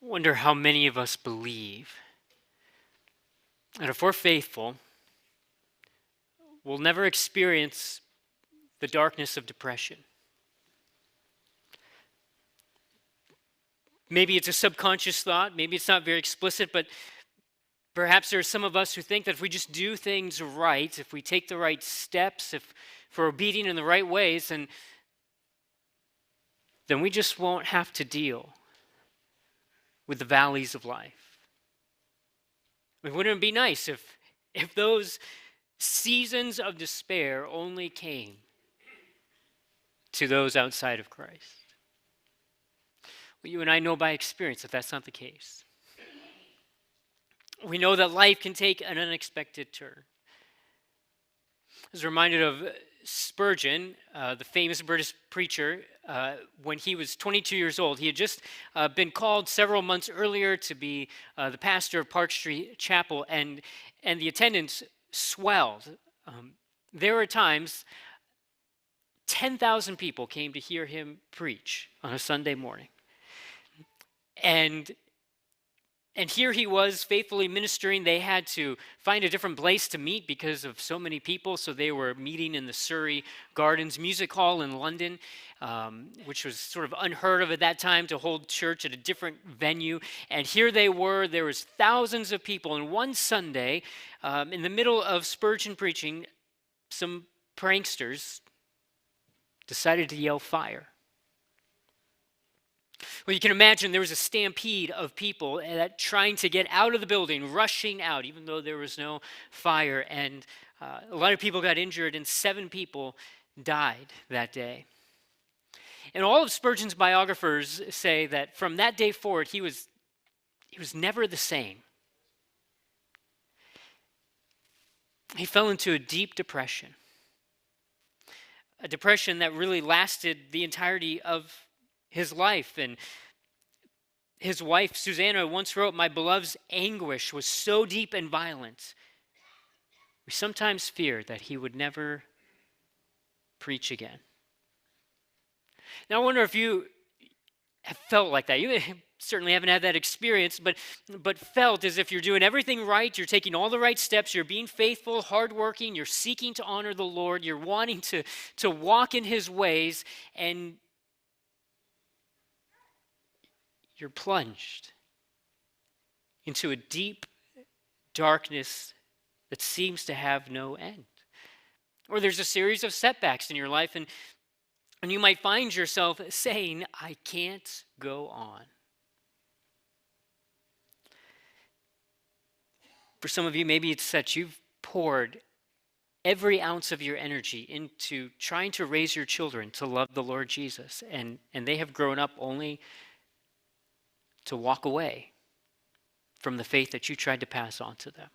Wonder how many of us believe that if we're faithful, we'll never experience the darkness of depression. Maybe it's a subconscious thought, maybe it's not very explicit, but perhaps there are some of us who think that if we just do things right, if we take the right steps, if we're obedient in the right ways, then we just won't have to deal with the valleys of life. I mean, wouldn't it be nice if those seasons of despair only came to those outside of Christ? Well, you and I know by experience that that's not the case. We know that life can take an unexpected turn. I was reminded of Spurgeon, the famous British preacher. When he was 22 years old, he had just been called several months earlier to be the pastor of Park Street Chapel, and the attendance swelled. There were times 10,000 people came to hear him preach on a Sunday morning. And here he was faithfully ministering. They had to find a different place to meet because of so many people. So they were meeting in the Surrey Gardens Music Hall in London, which was sort of unheard of at that time to hold church at a different venue. And here they were. There was thousands of people. And one Sunday, in the middle of Spurgeon preaching, some pranksters decided to yell fire. Well, you can imagine there was a stampede of people that trying to get out of the building, rushing out, even though there was no fire. And a lot of people got injured, and 7 people died that day. And all of Spurgeon's biographers say that from that day forward, he was never the same. He fell into a deep depression, a depression that really lasted the entirety of his life. And his wife, Susanna, once wrote, "My beloved's anguish was so deep and violent, we sometimes feared that he would never preach again." Now, I wonder if you have felt like that. You certainly haven't had that experience, but felt as if you're doing everything right, you're taking all the right steps, you're being faithful, hardworking, you're seeking to honor the Lord, you're wanting to walk in his ways, and you're plunged into a deep darkness that seems to have no end. Or there's a series of setbacks in your life, and you might find yourself saying, "I can't go on." For some of you, maybe it's that you've poured every ounce of your energy into trying to raise your children to love the Lord Jesus, and they have grown up only to walk away from the faith that you tried to pass on to them.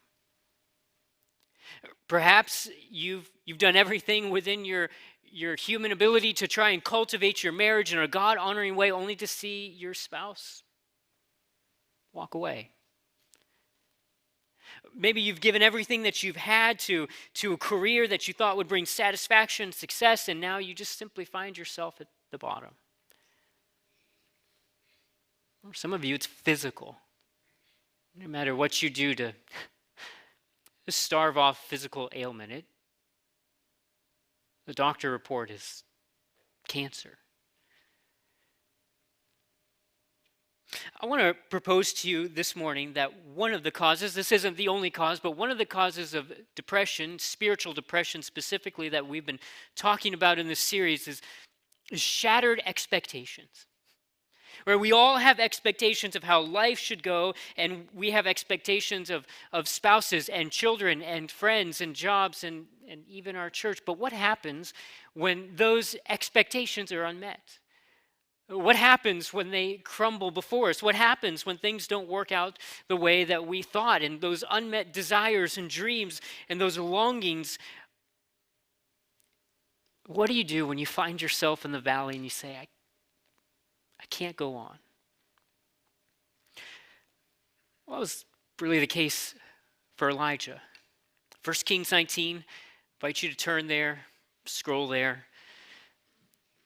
Perhaps you've done everything within your human ability to try and cultivate your marriage in a God-honoring way, only to see your spouse walk away. Maybe you've given everything that you've had to a career that you thought would bring satisfaction, success, and now you just simply find yourself at the bottom. For some of you, it's physical. No matter what you do to starve off physical ailment, the doctor report is cancer. I want to propose to you this morning that one of the causes, this isn't the only cause, but one of the causes of depression, spiritual depression specifically, that we've been talking about in this series is shattered expectations. Where we all have expectations of how life should go, and we have expectations of spouses and children and friends and jobs and even our church. But what happens when those expectations are unmet? What happens when they crumble before us? What happens when things don't work out the way that we thought, and those unmet desires and dreams and those longings? What do you do when you find yourself in the valley and you say, I can't go on? Well, that was really the case for Elijah. 1 Kings 19, invite you to turn there, scroll there.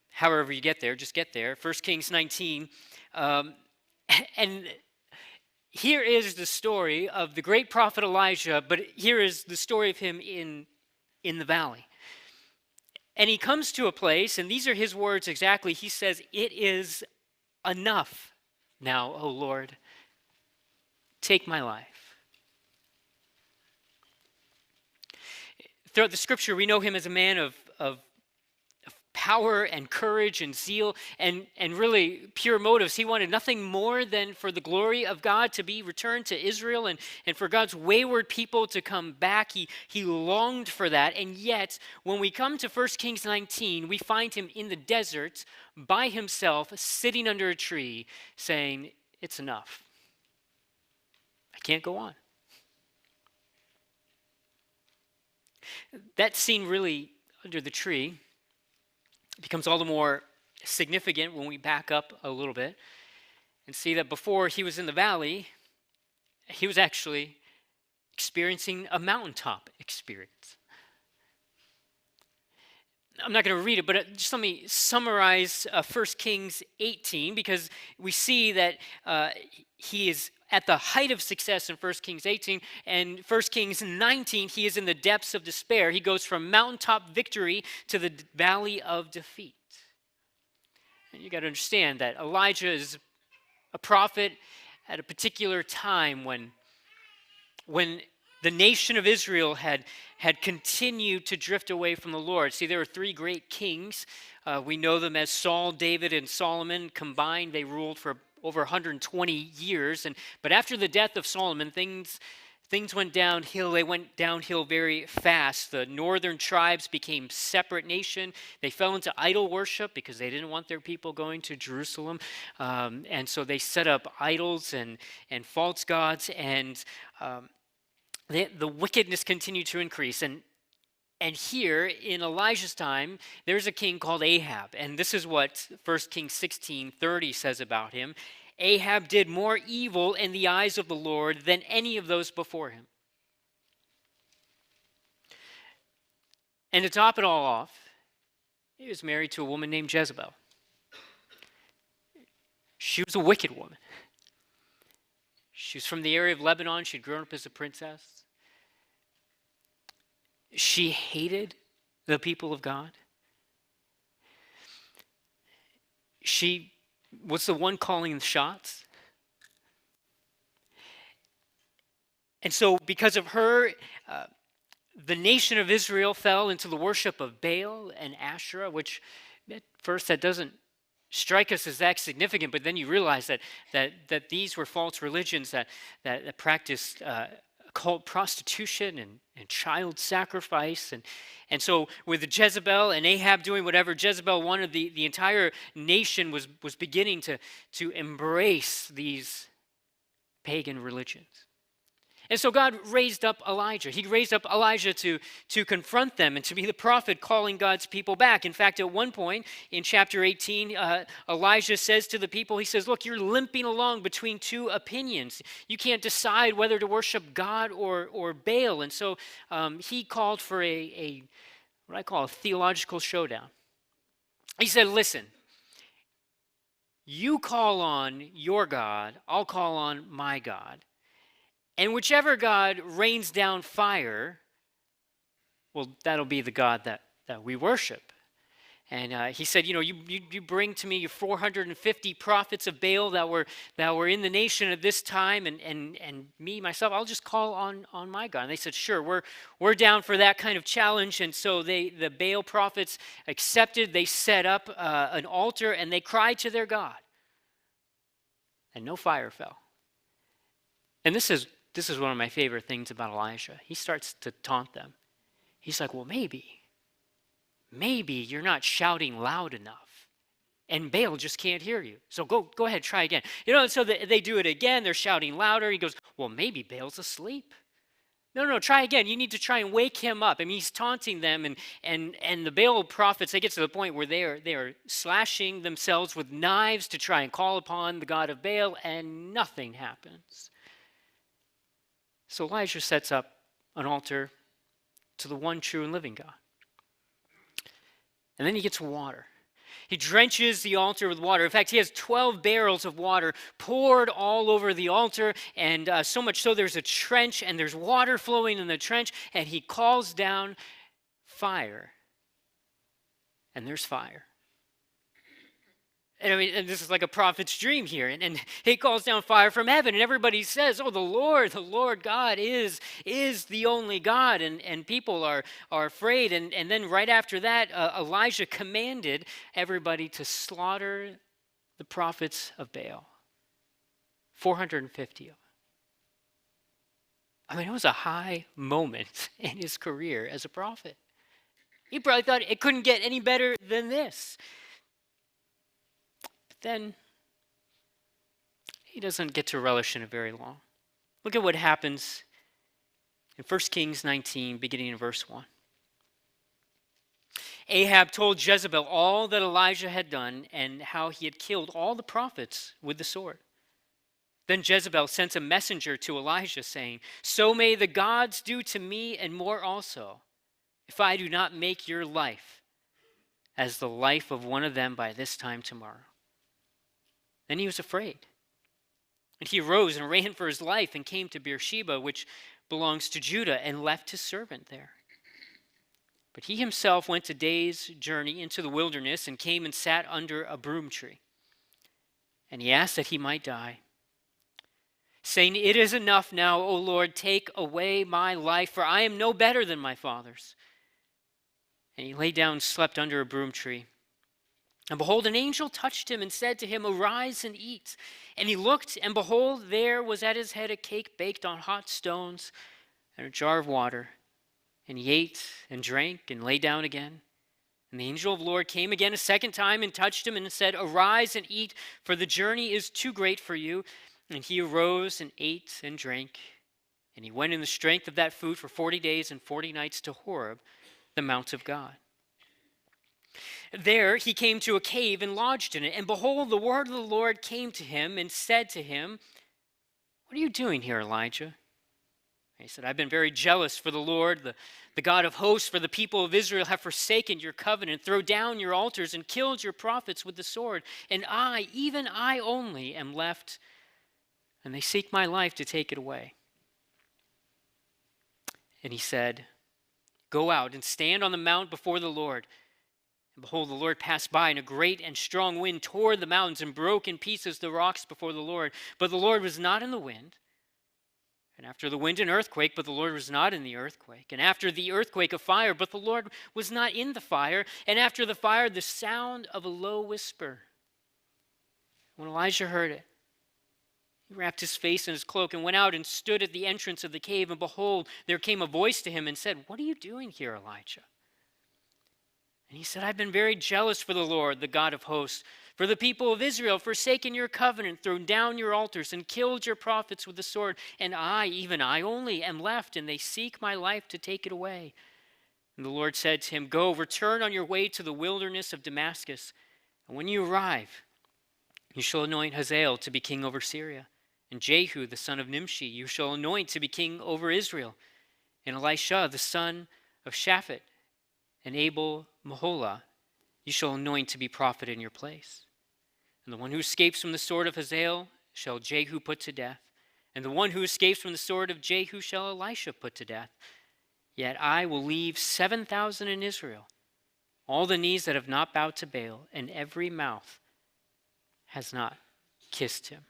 However you get there, just get there. 1 Kings 19. And here is the story of the great prophet Elijah, but here is the story of him in the valley. And he comes to a place, and these are his words exactly. He says, "It is enough now, O Lord, take my life." Throughout the scripture, we know him as a man of power and courage and zeal and really pure motives. He wanted nothing more than for the glory of God to be returned to Israel and for God's wayward people to come back. He longed for that. And yet, when we come to 1 Kings 19, we find him in the desert by himself, sitting under a tree, saying, "It's enough. I can't go on." That scene really under the tree becomes all the more significant when we back up a little bit and see that before he was in the valley, he was actually experiencing a mountaintop experience. I'm not going to read it, but just let me summarize 1 Kings 18, because we see that he is at the height of success in 1 Kings 18, and 1 Kings 19, he is in the depths of despair. He goes from mountaintop victory to the valley of defeat. And you got to understand that Elijah is a prophet at a particular time when the nation of Israel had continued to drift away from the Lord. See, there were three great kings. We know them as Saul, David, and Solomon. Combined, they ruled for over 120 years. But after the death of Solomon, things went downhill. They went downhill very fast. The northern tribes became separate nation. They fell into idol worship because they didn't want their people going to Jerusalem. And so they set up idols and false gods, and the wickedness continued to increase. And here in Elijah's time, there's a king called Ahab. And this is what 1 Kings 16:30 says about him. Ahab did more evil in the eyes of the Lord than any of those before him. And to top it all off, he was married to a woman named Jezebel. She was a wicked woman. She was from the area of Lebanon. She'd grown up as a princess. She hated the people of God. She was the one calling the shots. And so because of her, the nation of Israel fell into the worship of Baal and Asherah, which at first that doesn't strike us as that significant, but then you realize that these were false religions that practiced occult prostitution and child sacrifice. And so with Jezebel and Ahab doing whatever Jezebel wanted, the entire nation was beginning to embrace these pagan religions. And so God raised up Elijah. He raised up Elijah to confront them and to be the prophet calling God's people back. In fact, at one point in chapter 18, Elijah says to the people, he says, "Look, you're limping along between two opinions. You can't decide whether to worship God or Baal." And so he called for a what I call a theological showdown. He said, "Listen, you call on your God, I'll call on my God. And whichever God rains down fire, well, that'll be the God that we worship." And he said, you bring to me your 450 prophets of Baal that were in the nation at this time, and me, myself, I'll just call on my God. And they said, "Sure, we're down for that kind of challenge." And so the Baal prophets accepted. They set up an altar, and they cried to their God. And no fire fell. And this is one of my favorite things about Elijah. He starts to taunt them. He's like, "Well, maybe you're not shouting loud enough, and Baal just can't hear you. So go ahead, try again." So they do it again. They're shouting louder. He goes, "Well, maybe Baal's asleep." No, try again. You need to try and wake him up. I mean, he's taunting them, and the Baal prophets, they get to the point where they are slashing themselves with knives to try and call upon the God of Baal, and nothing happens. So Elijah sets up an altar to the one true and living God. And then he gets water. He drenches the altar with water. In fact, he has 12 barrels of water poured all over the altar, and so much so there's a trench, and there's water flowing in the trench, and he calls down fire. And there's fire. And I mean, and this is like a prophet's dream here. And he calls down fire from heaven, and everybody says, oh, the Lord God is the only God. And people are afraid. And then right after that, Elijah commanded everybody to slaughter the prophets of Baal. 450 of them. I mean, it was a high moment in his career as a prophet. He probably thought it couldn't get any better than this. Then he doesn't get to relish in it very long. Look at what happens in 1 Kings 19, beginning in verse 1. Ahab told Jezebel all that Elijah had done and how he had killed all the prophets with the sword. Then Jezebel sent a messenger to Elijah saying, so may the gods do to me and more also, if I do not make your life as the life of one of them by this time tomorrow. Then he was afraid. And he arose and ran for his life and came to Beersheba, which belongs to Judah, and left his servant there. But he himself went a day's journey into the wilderness and came and sat under a broom tree. And he asked that he might die, saying, it is enough now, O Lord, take away my life, for I am no better than my fathers. And he lay down and slept under a broom tree. And behold, an angel touched him and said to him, arise and eat. And he looked, and behold, there was at his head a cake baked on hot stones and a jar of water. And he ate and drank and lay down again. And the angel of the Lord came again a second time and touched him and said, arise and eat, for the journey is too great for you. And he arose and ate and drank. And he went in the strength of that food for 40 days and 40 nights to Horeb, the mount of God. There he came to a cave and lodged in it. And behold, the word of the Lord came to him and said to him, what are you doing here, Elijah? And he said, I've been very jealous for the Lord, the God of hosts, for the people of Israel have forsaken your covenant, thrown down your altars, and killed your prophets with the sword. And I, even I only, am left, and they seek my life to take it away. And he said, go out and stand on the mount before the Lord. And behold, the Lord passed by, and a great and strong wind tore the mountains and broke in pieces the rocks before the Lord. But the Lord was not in the wind. And after the wind, an earthquake, but the Lord was not in the earthquake. And after the earthquake, a fire, but the Lord was not in the fire. And after the fire, the sound of a low whisper. When Elijah heard it, he wrapped his face in his cloak and went out and stood at the entrance of the cave. And behold, there came a voice to him and said, what are you doing here, Elijah? And he said, I've been very jealous for the Lord, the God of hosts, for the people of Israel, forsaken your covenant, thrown down your altars, and killed your prophets with the sword. And I, even I only, am left, and they seek my life to take it away. And the Lord said to him, go, return on your way to the wilderness of Damascus. And when you arrive, you shall anoint Hazael to be king over Syria. And Jehu, the son of Nimshi, you shall anoint to be king over Israel. And Elisha, the son of Shaphat, and Abel Meholah, you shall anoint to be prophet in your place. And the one who escapes from the sword of Hazael shall Jehu put to death. And the one who escapes from the sword of Jehu shall Elisha put to death. Yet I will leave 7,000 in Israel, all the knees that have not bowed to Baal, and every mouth has not kissed him.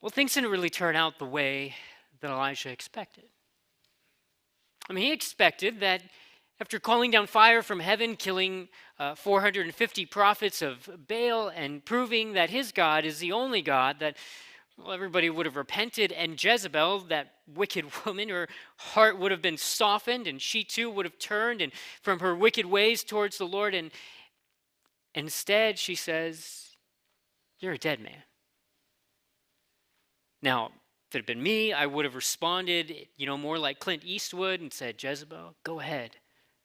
Well, things didn't really turn out the way that Elijah expected. I mean, he expected that after calling down fire from heaven, killing 450 prophets of Baal, and proving that his God is the only God, that everybody would have repented, and Jezebel, that wicked woman, her heart would have been softened, and she too would have turned and from her wicked ways towards the Lord. And instead, she says, you're a dead man. Now, if it had been me, I would have responded, more like Clint Eastwood and said, Jezebel, go ahead,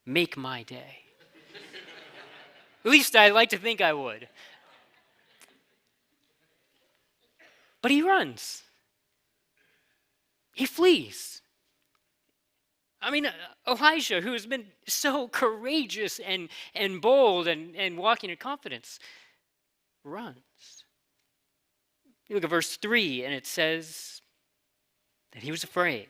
make my day. At least I like to think I would. But he runs. He flees. I mean, Elijah, who has been so courageous and bold and walking in confidence, runs. You look at verse 3, and it says that he was afraid.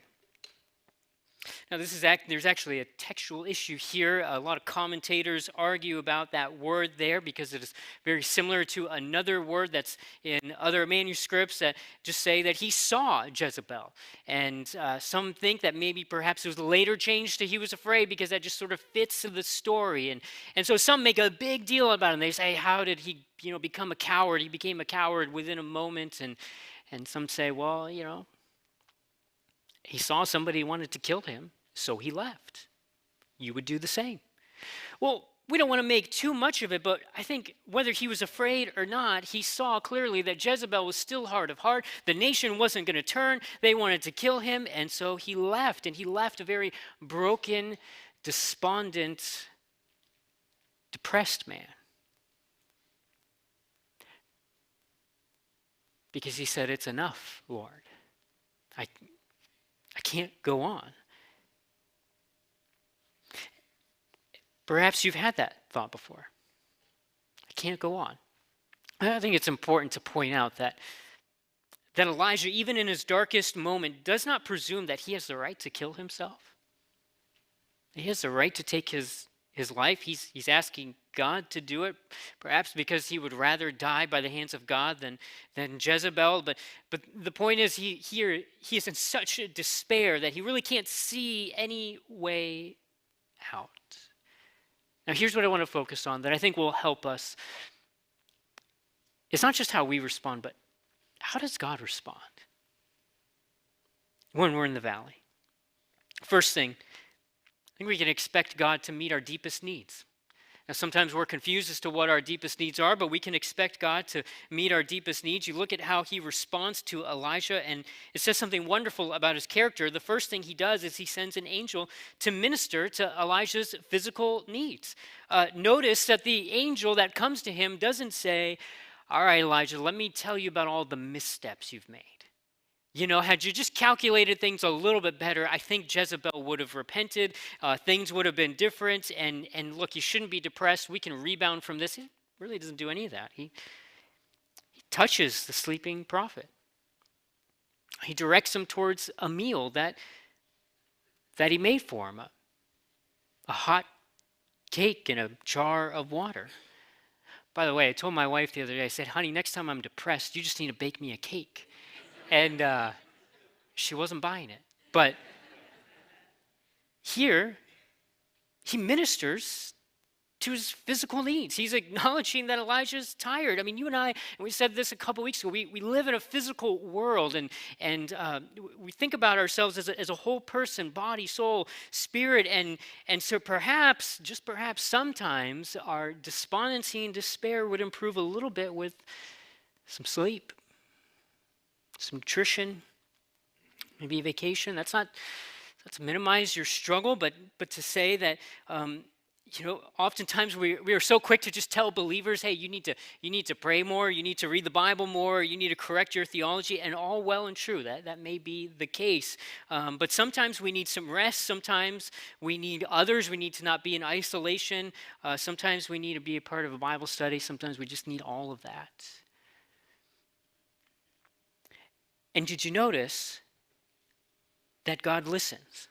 Now, there's actually a textual issue here. A lot of commentators argue about that word there because it is very similar to another word that's in other manuscripts that just say that he saw Jezebel. And some think that maybe perhaps it was later changed to he was afraid because that just sort of fits the story. And so some make a big deal about it. And they say, how did he become a coward? He became a coward within a moment. And some say, well, he saw somebody who wanted to kill him, so he left. You would do the same. Well, we don't want to make too much of it, but I think whether he was afraid or not, he saw clearly that Jezebel was still hard of heart. The nation wasn't going to turn. They wanted to kill him, and so he left. And he left a very broken, despondent, depressed man. Because he said, it's enough, Lord. I can't go on. Perhaps you've had that thought before. I can't go on. I think it's important to point out that Elijah, even in his darkest moment, does not presume that he has the right to kill himself. He has the right to take his life. He's asking God to do it, perhaps because he would rather die by the hands of God than Jezebel. But the point is, he is in such a despair that he really can't see any way out. Now, here's what I want to focus on that I think will help us. It's not just how we respond, but how does God respond when we're in the valley? First thing, I think we can expect God to meet our deepest needs. Now, sometimes we're confused as to what our deepest needs are, but we can expect God to meet our deepest needs. You look at how he responds to Elijah, and it says something wonderful about his character. The first thing he does is he sends an angel to minister to Elijah's physical needs. Notice that the angel that comes to him doesn't say, all right, Elijah, let me tell you about all the missteps you've made. Had you just calculated things a little bit better, I think Jezebel would have repented. Things would have been different. And look, you shouldn't be depressed. We can rebound from this. He really doesn't do any of that. He touches the sleeping prophet. He directs him towards a meal that he made for him, a hot cake in a jar of water. By the way, I told my wife the other day, I said, honey, next time I'm depressed, you just need to bake me a cake. And she wasn't buying it. But here, he ministers to his physical needs. He's acknowledging that Elijah's tired. I mean, you and I, and we said this a couple weeks ago, we live in a physical world, and we think about ourselves as a whole person, body, soul, spirit, and so perhaps, just perhaps, sometimes our despondency and despair would improve a little bit with some sleep, some nutrition, maybe a vacation. That's not to minimize your struggle, but to say that oftentimes we are so quick to just tell believers, hey, you need to pray more, you need to read the Bible more, you need to correct your theology, and all well and true. That may be the case. But sometimes we need some rest. Sometimes we need others. We need to not be in isolation. Sometimes we need to be a part of a Bible study. Sometimes we just need all of that. And did you notice that God listens?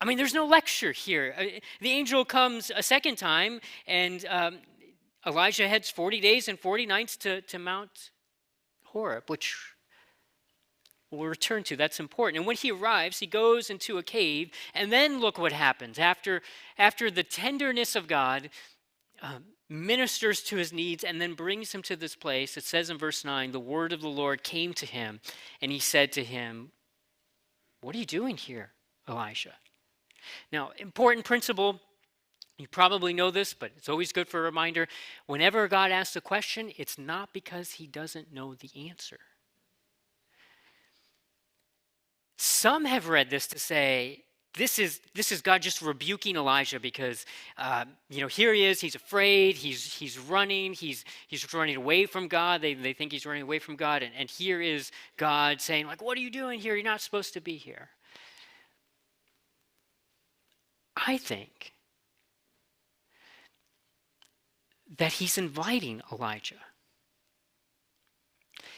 I mean, there's no lecture here. The angel comes a second time, and Elijah heads 40 days and 40 nights to Mount Horeb, which we'll return to. That's important. And when he arrives, he goes into a cave, and then look what happens. After the tenderness of God ministers to his needs and then brings him to this place, it says in verse 9, the word of the Lord came to him, and he said to him, what are you doing here, Elijah? Now, important principle, you probably know this, but it's always good for a reminder. Whenever God asks a question, it's not because he doesn't know the answer. Some have read this to say, this is God just rebuking Elijah because, here he is, he's afraid, he's running, he's running away from God. They think he's running away from God. And here is God saying, like, what are you doing here? You're not supposed to be here. I think that he's inviting Elijah.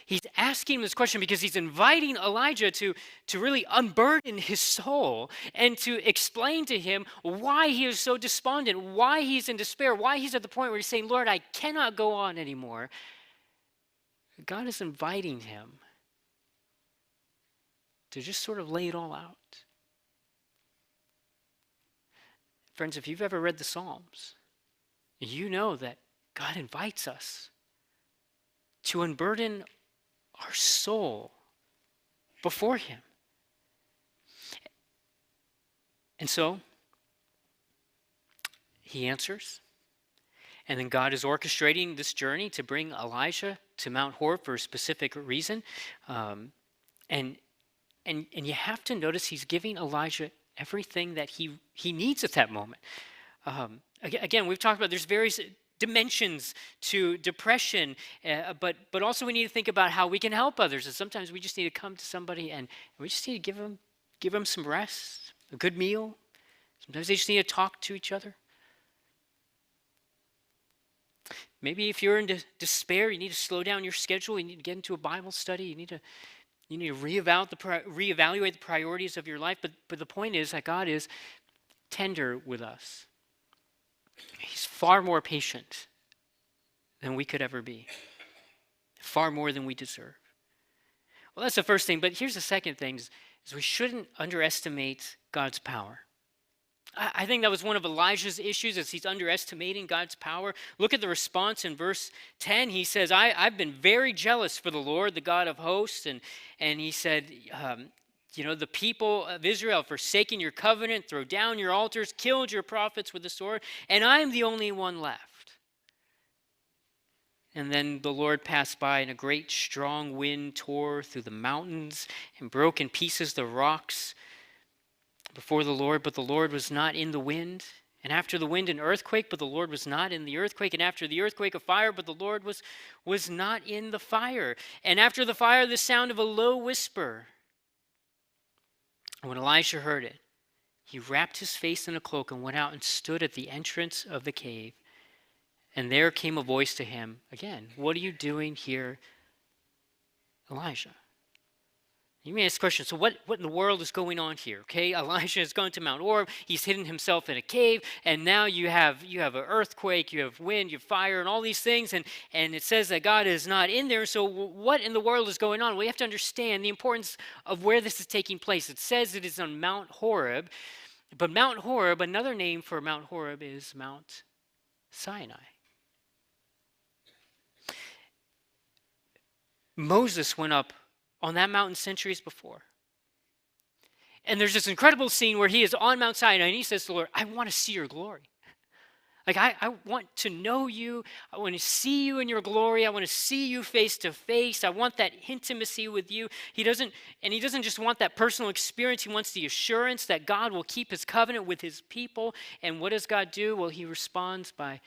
He's asking him this question because he's inviting Elijah to really unburden his soul and to explain to him why he is so despondent, why he's in despair, why he's at the point where he's saying, Lord, I cannot go on anymore. God is inviting him to just sort of lay it all out. Friends, if you've ever read the Psalms, you know that God invites us to unburden our soul before him. And so, he answers. And then God is orchestrating this journey to bring Elijah to Mount Horeb for a specific reason. And you have to notice he's giving Elijah everything that he needs at that moment. Again, we've talked about there's various dimensions to depression, but also we need to think about how we can help others. And sometimes we just need to come to somebody and we just need to give them some rest, a good meal. Sometimes they just need to talk to each other. Maybe if you're in despair, you need to slow down your schedule. You need to get into a Bible study. You need to reevaluate the priorities of your life. But the point is that God is tender with us. He's far more patient than we could ever be. Far more than we deserve. Well, that's the first thing. But here's the second thing, is we shouldn't underestimate God's power. I think that was one of Elijah's issues, is he's underestimating God's power. Look at the response in verse 10. He says, I've been very jealous for the Lord, the God of hosts. And he said, the people of Israel have forsaken your covenant, throw down your altars, killed your prophets with the sword, and I am the only one left. And then the Lord passed by, and a great strong wind tore through the mountains and broke in pieces the rocks before the Lord, but the Lord was not in the wind. And after the wind, an earthquake, but the Lord was not in the earthquake. And after the earthquake, a fire, but the Lord was not in the fire. And after the fire, the sound of a low whisper. And when Elisha heard it, he wrapped his face in a cloak and went out and stood at the entrance of the cave. And there came a voice to him again, "What are you doing here, Elijah?" You may ask the question, so what in the world is going on here? Okay, Elijah has gone to Mount Horeb. He's hidden himself in a cave, and now you have an earthquake, you have wind, you have fire, and all these things, and it says that God is not in there. So what in the world is going on? We have to understand the importance of where this is taking place. It says it is on Mount Horeb, but Mount Horeb, another name for Mount Horeb is Mount Sinai. Moses went up on that mountain centuries before. And there's this incredible scene where he is on Mount Sinai and he says to the Lord, I want to see your glory. Like, I want to know you. I want to see you in your glory. I want to see you face to face. I want that intimacy with you. He doesn't just want that personal experience. He wants the assurance that God will keep his covenant with his people. And what does God do? Well, he responds by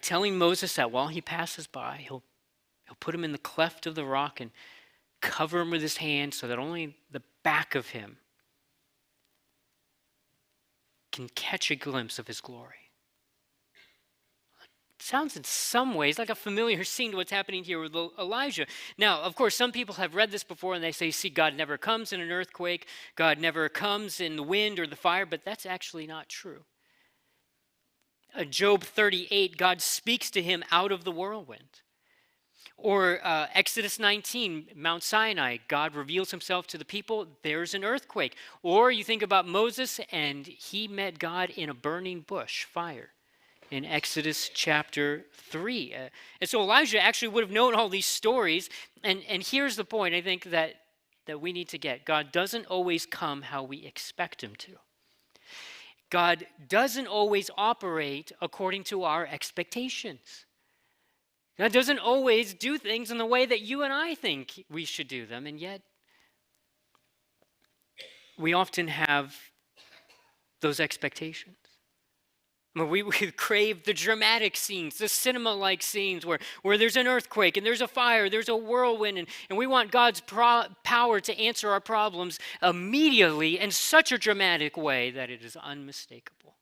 telling Moses that while he passes by, he'll put him in the cleft of the rock and cover him with his hand so that only the back of him can catch a glimpse of his glory. It sounds in some ways like a familiar scene to what's happening here with Elijah. Now, of course, some people have read this before and they say, see, God never comes in an earthquake. God never comes in the wind or the fire, but that's actually not true. Job 38, God speaks to him out of the whirlwind. Or Exodus 19, Mount Sinai, God reveals himself to the people, there's an earthquake. Or you think about Moses, and he met God in a burning bush, fire, in Exodus chapter 3. And so Elijah actually would have known all these stories. And here's the point I think that we need to get. God doesn't always come how we expect him to. God doesn't always operate according to our expectations. God doesn't always do things in the way that you and I think we should do them, and yet we often have those expectations. But we crave the dramatic scenes, the cinema-like scenes where there's an earthquake and there's a fire, there's a whirlwind, and we want God's power to answer our problems immediately in such a dramatic way that it is unmistakable.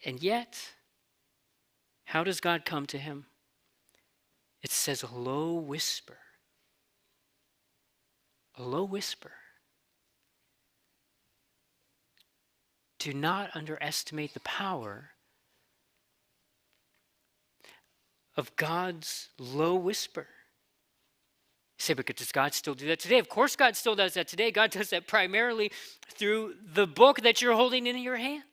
And yet, how does God come to him? It says a low whisper. A low whisper. Do not underestimate the power of God's low whisper. You say, but does God still do that today? Of course God still does that today. God does that primarily through the book that you're holding in your hands.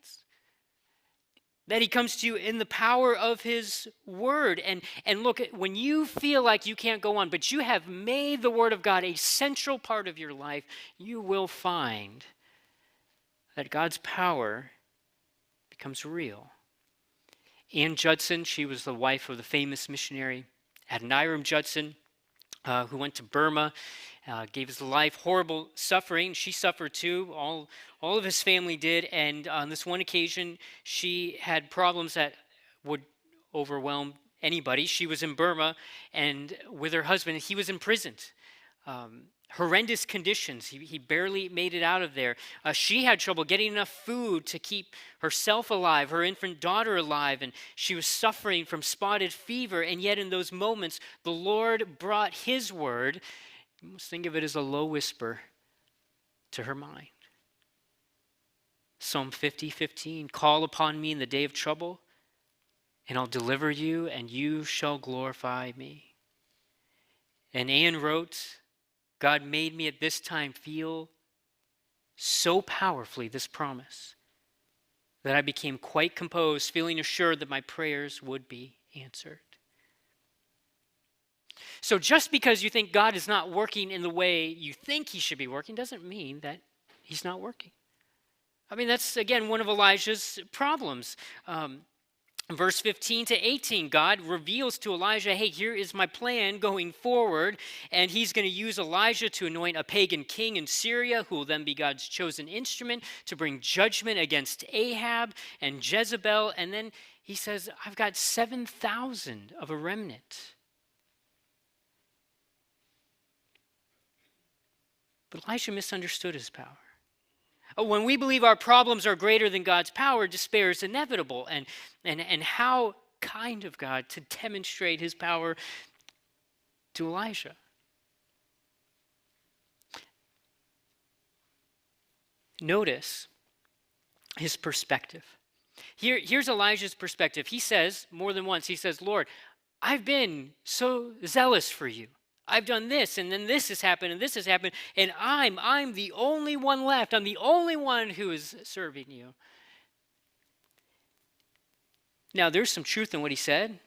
That he comes to you in the power of his word. And look, when you feel like you can't go on, but you have made the word of God a central part of your life, you will find that God's power becomes real. Ann Judson, she was the wife of the famous missionary Adoniram Judson, who went to Burma, gave his life, horrible suffering. She suffered too. All of his family did. And on this one occasion, she had problems that would overwhelm anybody. She was in Burma, and with her husband, he was imprisoned. Horrendous conditions. He barely made it out of there. She had trouble getting enough food to keep herself alive, her infant daughter alive, and she was suffering from spotted fever. And yet in those moments, the Lord brought his word, you must think of it as a low whisper, to her mind. Psalm 50:15, call upon me in the day of trouble, and I'll deliver you, and you shall glorify me. And Anne wrote, God made me at this time feel so powerfully this promise that I became quite composed, feeling assured that my prayers would be answered. So just because you think God is not working in the way you think he should be working doesn't mean that he's not working. I mean, that's, again, one of Elijah's problems. Verse 15 to 18, God reveals to Elijah, hey, here is my plan going forward. And he's going to use Elijah to anoint a pagan king in Syria, who will then be God's chosen instrument to bring judgment against Ahab and Jezebel. And then he says, I've got 7,000 of a remnant. But Elijah misunderstood his power. When we believe our problems are greater than God's power, despair is inevitable. And how kind of God to demonstrate his power to Elijah. Notice his perspective. Here's Elijah's perspective. He says, more than once, he says, Lord, I've been so zealous for you. I've done this, and then this has happened, and this has happened, and I'm the only one left. I'm the only one who is serving you. Now, there's some truth in what he said.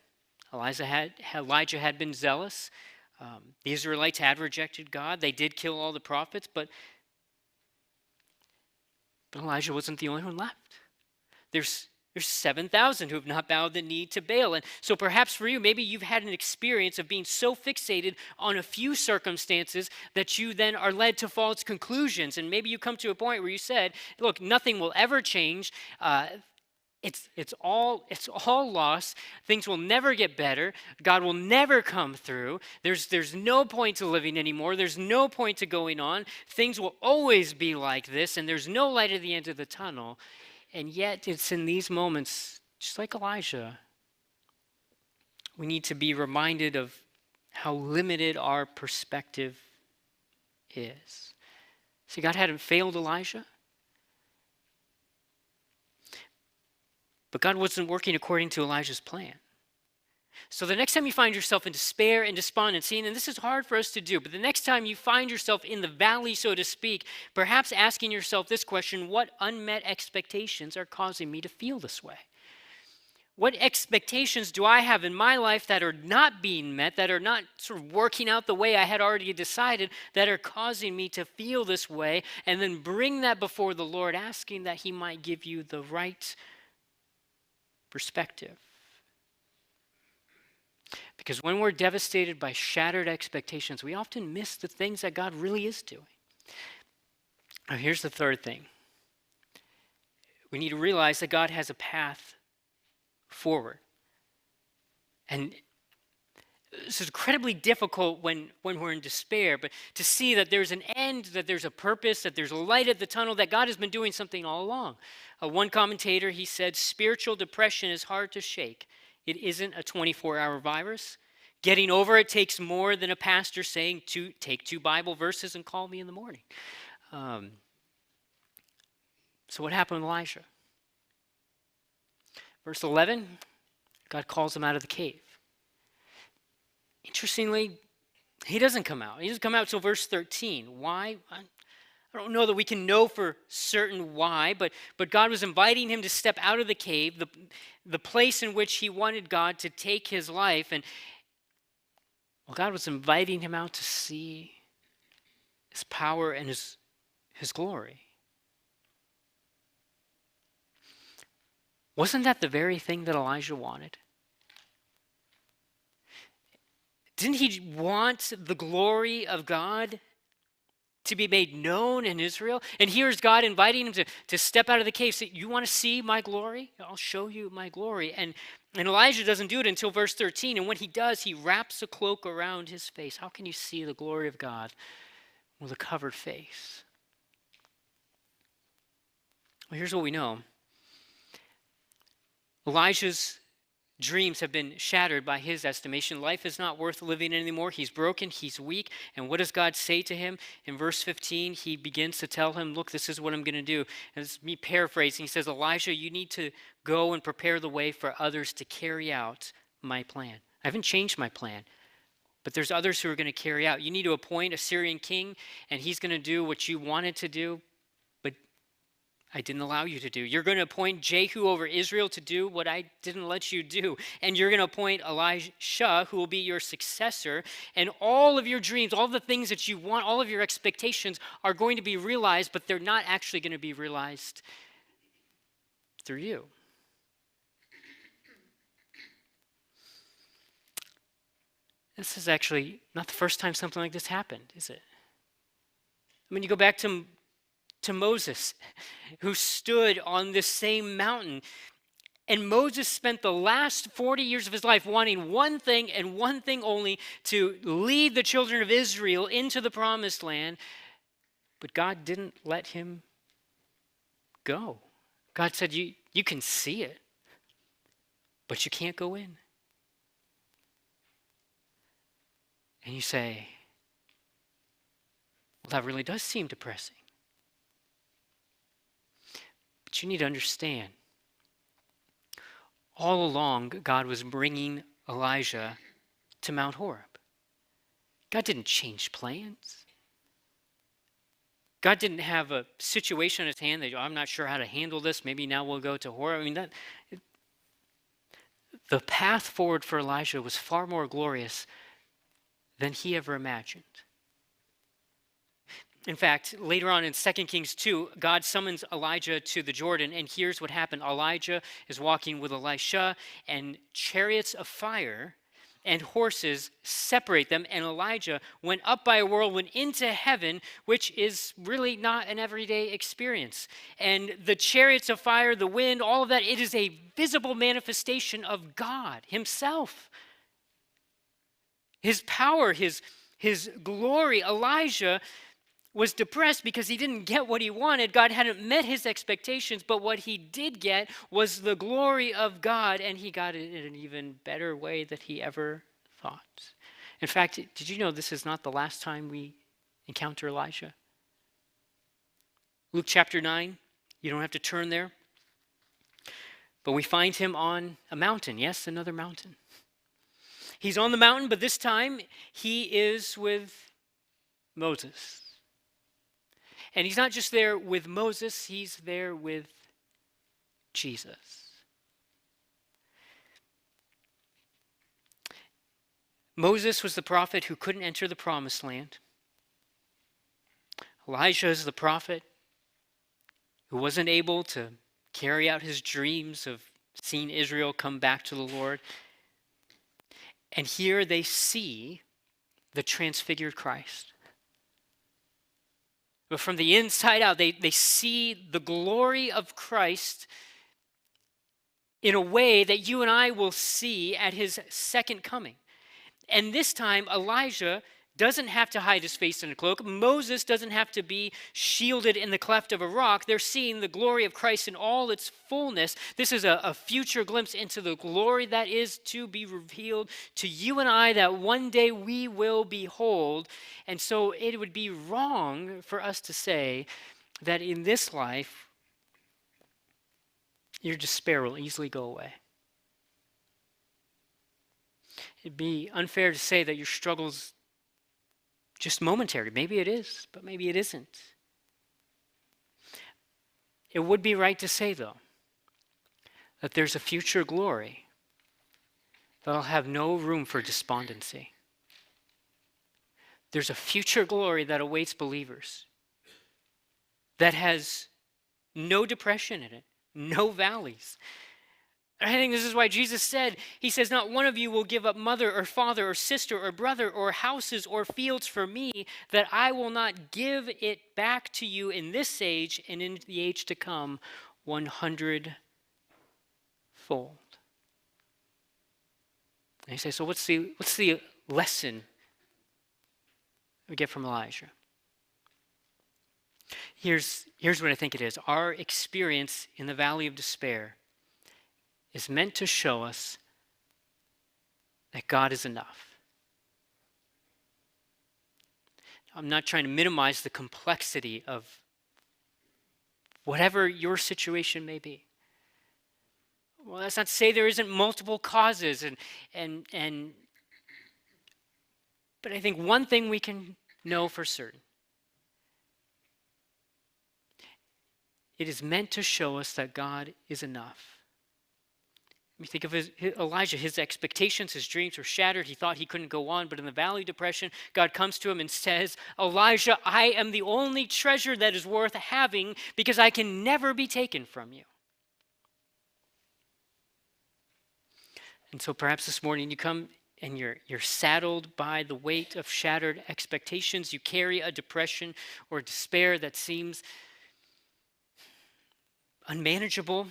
Elijah had been zealous. The Israelites had rejected God. They did kill all the prophets, but Elijah wasn't the only one left. There's 7,000 who have not bowed the knee to Baal. And so perhaps for you, maybe you've had an experience of being so fixated on a few circumstances that you then are led to false conclusions. And maybe you come to a point where you said, look, nothing will ever change. It's all lost. Things will never get better. God will never come through. There's no point to living anymore. There's no point to going on. Things will always be like this, and there's no light at the end of the tunnel. And yet, it's in these moments, just like Elijah, we need to be reminded of how limited our perspective is. See, God hadn't failed Elijah, but God wasn't working according to Elijah's plan. So the next time you find yourself in despair and despondency, and this is hard for us to do, but the next time you find yourself in the valley, so to speak, perhaps asking yourself this question, what unmet expectations are causing me to feel this way? What expectations do I have in my life that are not being met, that are not sort of working out the way I had already decided, that are causing me to feel this way? And then bring that before the Lord, asking that he might give you the right perspective. Because when we're devastated by shattered expectations, we often miss the things that God really is doing. Now, here's the third thing. We need to realize that God has a path forward. And this is incredibly difficult when we're in despair, but to see that there's an end, that there's a purpose, that there's a light at the tunnel, that God has been doing something all along. One commentator, he said, spiritual depression is hard to shake. It isn't a 24-hour virus. Getting over it takes more than a pastor saying, take 2 Bible verses and call me in the morning. So what happened with Elijah? Verse 11, God calls him out of the cave. Interestingly, he doesn't come out. He doesn't come out until verse 13. Why? I don't know that we can know for certain why, but God was inviting him to step out of the cave, the place in which he wanted God to take his life. And God was inviting him out to see his power and his glory. Wasn't that the very thing that Elijah wanted? Didn't he want the glory of God to be made known in Israel? And here's God inviting him to step out of the cave. Say, you want to see my glory? I'll show you my glory. And Elijah doesn't do it until verse 13. And when he does, he wraps a cloak around his face. How can you see the glory of God with a covered face? Well, here's what we know. Elijah's dreams have been shattered by his estimation. Life is not worth living anymore. He's broken. He's weak. And what does God say to him? In verse 15, he begins to tell him, look, this is what I'm going to do. And it's me paraphrasing. He says, Elijah, you need to go and prepare the way for others to carry out my plan. I haven't changed my plan, but there's others who are going to carry out. You need to appoint a Syrian king, and he's going to do what you wanted to do, but I didn't allow you to do. You're going to appoint Jehu over Israel to do what I didn't let you do. And you're going to appoint Elisha, who will be your successor. And all of your dreams, all the things that you want, all of your expectations are going to be realized, but they're not actually going to be realized through you. This is actually not the first time something like this happened, is it? I mean, you go back to Moses, who stood on this same mountain. And Moses spent the last 40 years of his life wanting one thing and one thing only, to lead the children of Israel into the promised land. But God didn't let him go. God said, you can see it, but you can't go in. And you say, well, that really does seem depressing. But you need to understand, all along, God was bringing Elijah to Mount Horeb. God didn't change plans. God didn't have a situation in his hand that, I'm not sure how to handle this. Maybe now we'll go to Horeb. I mean, the path forward for Elijah was far more glorious than he ever imagined. In fact, later on in 2 Kings 2, God summons Elijah to the Jordan, and here's what happened. Elijah is walking with Elisha, and chariots of fire and horses separate them, and Elijah went up by a whirlwind into heaven, which is really not an everyday experience. And the chariots of fire, the wind, all of that, it is a visible manifestation of God himself. His power, his glory. Elijah was depressed because he didn't get what he wanted. God hadn't met his expectations, but what he did get was the glory of God, and he got it in an even better way than he ever thought. In fact, did you know this is not the last time we encounter Elijah? Luke chapter 9, you don't have to turn there, but we find him on a mountain. Yes, another mountain. He's on the mountain, but this time he is with Moses. And he's not just there with Moses, he's there with Jesus. Moses was the prophet who couldn't enter the promised land. Elijah is the prophet who wasn't able to carry out his dreams of seeing Israel come back to the Lord. And here they see the transfigured Christ. But from the inside out, they see the glory of Christ in a way that you and I will see at his second coming. And this time, Elijah doesn't have to hide his face in a cloak. Moses doesn't have to be shielded in the cleft of a rock. They're seeing the glory of Christ in all its fullness. This is a future glimpse into the glory that is to be revealed to you and I, that one day we will behold. And so it would be wrong for us to say that in this life, your despair will easily go away. It'd be unfair to say that your struggles just momentary. Maybe it is, but maybe it isn't. It would be right to say, though, that there's a future glory that'll have no room for despondency. There's a future glory that awaits believers that has no depression in it, no valleys. I think this is why Jesus said, he says, not one of you will give up mother or father or sister or brother or houses or fields for me, that I will not give it back to you in this age and in the age to come 100-fold. And you say, so what's the lesson we get from Elijah? Here's what I think it is. Our experience in the valley of despair is meant to show us that God is enough. I'm not trying to minimize the complexity of whatever your situation may be. Well, that's not to say there isn't multiple causes, but I think one thing we can know for certain. It is meant to show us that God is enough. You think of Elijah, his expectations, his dreams were shattered. He thought he couldn't go on, but in the valley of depression, God comes to him and says, Elijah, I am the only treasure that is worth having because I can never be taken from you. And so perhaps this morning you come and you're saddled by the weight of shattered expectations. You carry a depression or despair that seems unmanageable.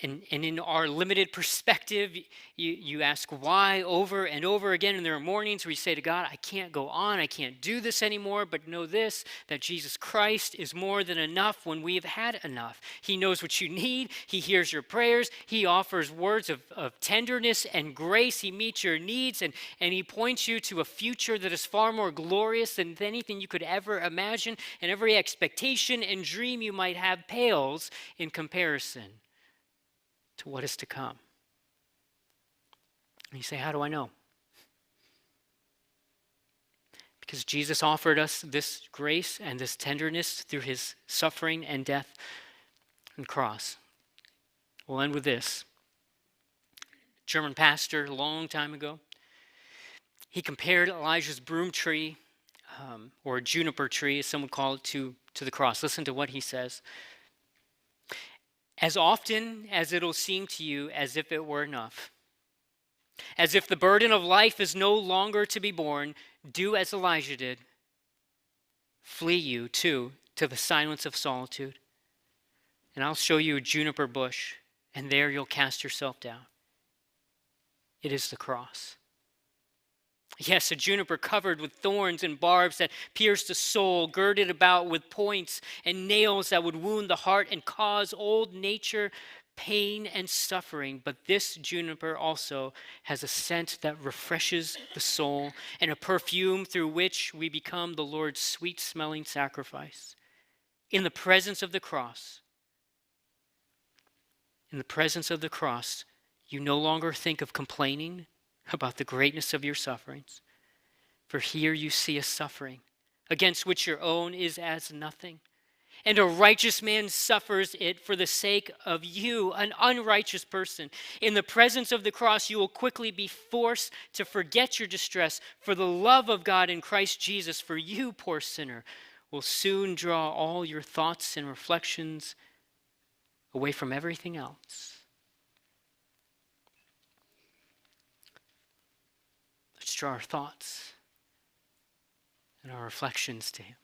And in our limited perspective, you ask why over and over again. And there are mornings where you say to God, I can't go on. I can't do this anymore. But know this, that Jesus Christ is more than enough when we have had enough. He knows what you need. He hears your prayers. He offers words of tenderness and grace. He meets your needs. And he points you to a future that is far more glorious than anything you could ever imagine. And every expectation and dream you might have pales in comparison to what is to come. And you say, how do I know? Because Jesus offered us this grace and this tenderness through his suffering and death and cross. We'll end with this. German pastor a long time ago, he compared Elijah's broom tree, or juniper tree, as some would call it, to the cross. Listen to what he says. As often as it'll seem to you as if it were enough, as if the burden of life is no longer to be borne, do as Elijah did. Flee you, too, to the silence of solitude. And I'll show you a juniper bush, and there you'll cast yourself down. It is the cross. Yes, a juniper covered with thorns and barbs that pierce the soul, girded about with points and nails that would wound the heart and cause old nature pain and suffering. But this juniper also has a scent that refreshes the soul and a perfume through which we become the Lord's sweet-smelling sacrifice. In the presence of the cross, you no longer think of complaining about the greatness of your sufferings. For here you see a suffering against which your own is as nothing. And a righteous man suffers it for the sake of you, an unrighteous person. In the presence of the cross, you will quickly be forced to forget your distress for the love of God in Christ Jesus. For you, poor sinner, will soon draw all your thoughts and reflections away from everything else. Let's draw our thoughts and our reflections to him.